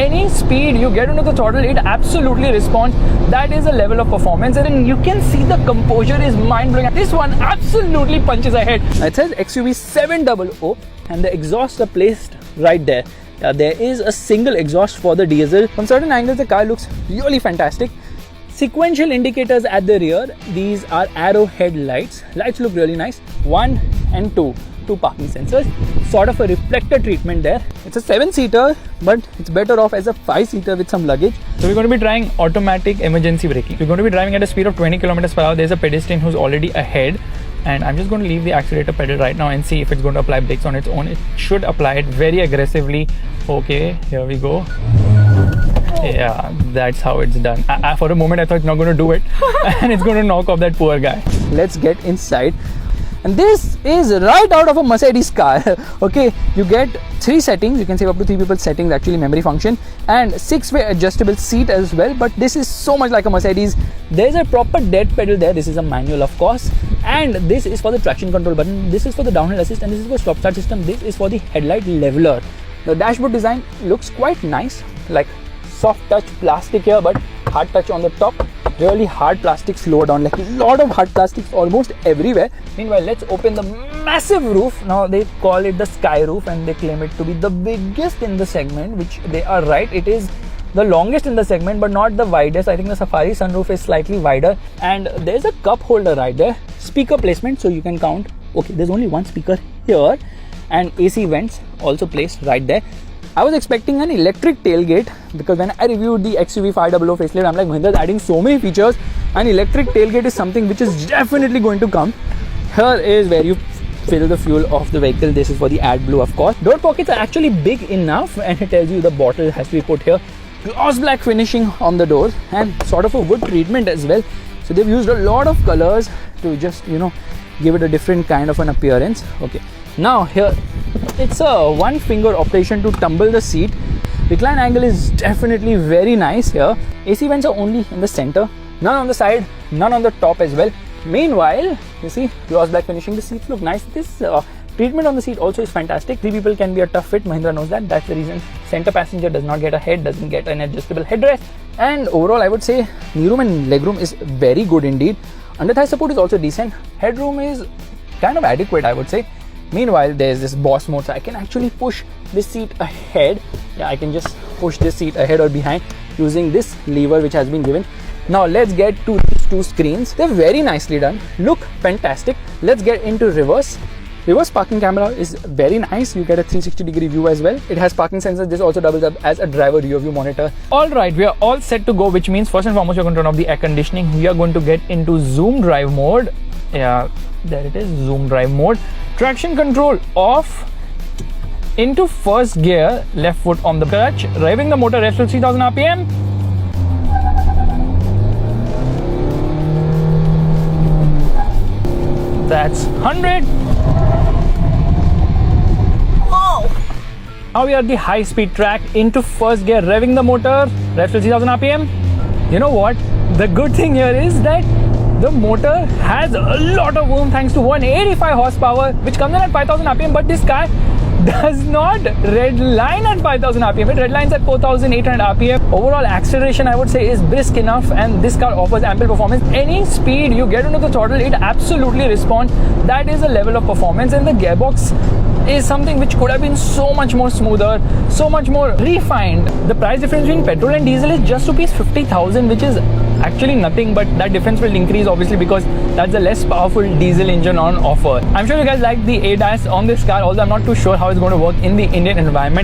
Any speed you get into the throttle, it absolutely responds. That is a level of performance, and then you can see the composure is mind-blowing. This one absolutely punches ahead. It says XUV700, and the exhausts are placed right there. There is a single exhaust for the diesel. From certain angles, the car looks really fantastic. Sequential indicators at the rear. These are arrowhead lights. Lights look really nice. 1 and 2 parking sensors. Sort of a reflector treatment there. It's a 7-seater, but it's better off as a 5-seater with some luggage. So we're going to be trying automatic emergency braking. We're going to be driving at a speed of 20 kilometers per hour. There's a pedestrian who's already ahead, and I'm just going to leave the accelerator pedal right now and see if it's going to apply brakes on its own. It should apply it very aggressively. Okay, here we go. Yeah, that's how it's done. For a moment I thought it's not going to do it and it's going to knock off that poor guy. Let's get inside. And this is right out of a Mercedes car. Okay, you get 3 settings. You can save up to 3 people's settings, actually memory function, and 6-way adjustable seat as well. But this is so much like a Mercedes. There's a proper dead pedal there. This is a manual, of course, and this is for the traction control button. This is for the downhill assist, and this is for stop start system. This is for the headlight leveler. The dashboard design looks quite nice, like soft touch plastic here, but hard touch on the top. Really hard plastics lower down, like a lot of hard plastics almost everywhere. Meanwhile, let's open the massive roof. Now they call it the sky roof, and they claim it to be the biggest in the segment, which they are right. It is the longest in the segment, but not the widest. I think the Safari sunroof is slightly wider, and there's a cup holder right there. Speaker placement, so you can count. Okay, there's only one speaker here, and AC vents also placed right there. I was expecting an electric tailgate, because when I reviewed the XUV500 facelift, I'm like, Mahindra is adding so many features. An electric tailgate is something which is definitely going to come. Here is where you fill the fuel of the vehicle. This is for the AdBlue, of course. Door pockets are actually big enough, and it tells you the bottle has to be put here. Gloss black finishing on the doors, and sort of a wood treatment as well. So they've used a lot of colors to just, give it a different kind of an appearance. Okay, now here it's a one finger operation to tumble the seat. Recline angle is definitely very nice here. AC vents are only in the center, none on the side, none on the top as well. Meanwhile, you see gloss black finishing. The seats look nice. This treatment on the seat also is fantastic. 3 people can be a tough fit. Mahindra knows that. That's the reason center passenger does not get a head, doesn't get an adjustable headrest. And overall, I would say kneeroom and legroom is very good indeed. Under thigh support is also decent. Headroom is kind of adequate, I would say. Meanwhile, there's this boss mode, so I can actually push this seat ahead. Yeah, I can just push this seat ahead or behind using this lever which has been given. Now let's get to these 2 screens. They're very nicely done, look fantastic. Let's get into reverse. Reverse parking camera is very nice. You get a 360-degree view as well. It has parking sensors. This also doubles up as a driver rear view monitor. Alright, we are all set to go, which means first and foremost, you're going to turn off the air conditioning. We are going to get into zoom drive mode. Yeah, there it is, zoom drive mode. Traction control off. Into first gear, left foot on the clutch. Revving the motor, revs to 3000 RPM. That's 100. Now we are at the high speed track. Into first gear, revving the motor, revs to 3000 RPM. You know what? The good thing here is that the motor has a lot of room thanks to 185 horsepower, which comes in at 5000 RPM, but this car does not redline at 5000 RPM. It redlines at 4800 RPM. Overall acceleration, I would say, is brisk enough, and this car offers ample performance. Any speed you get into the throttle, it absolutely responds. That is a level of performance, and the gearbox is something which could have been so much more smoother, so much more refined. The price difference between petrol and diesel is just rupees 50,000, which is actually nothing, but that difference will increase obviously because that's the less powerful diesel engine on offer. I'm sure you guys like the ADAS on this car, although I'm not too sure how it's going to work in the Indian environment.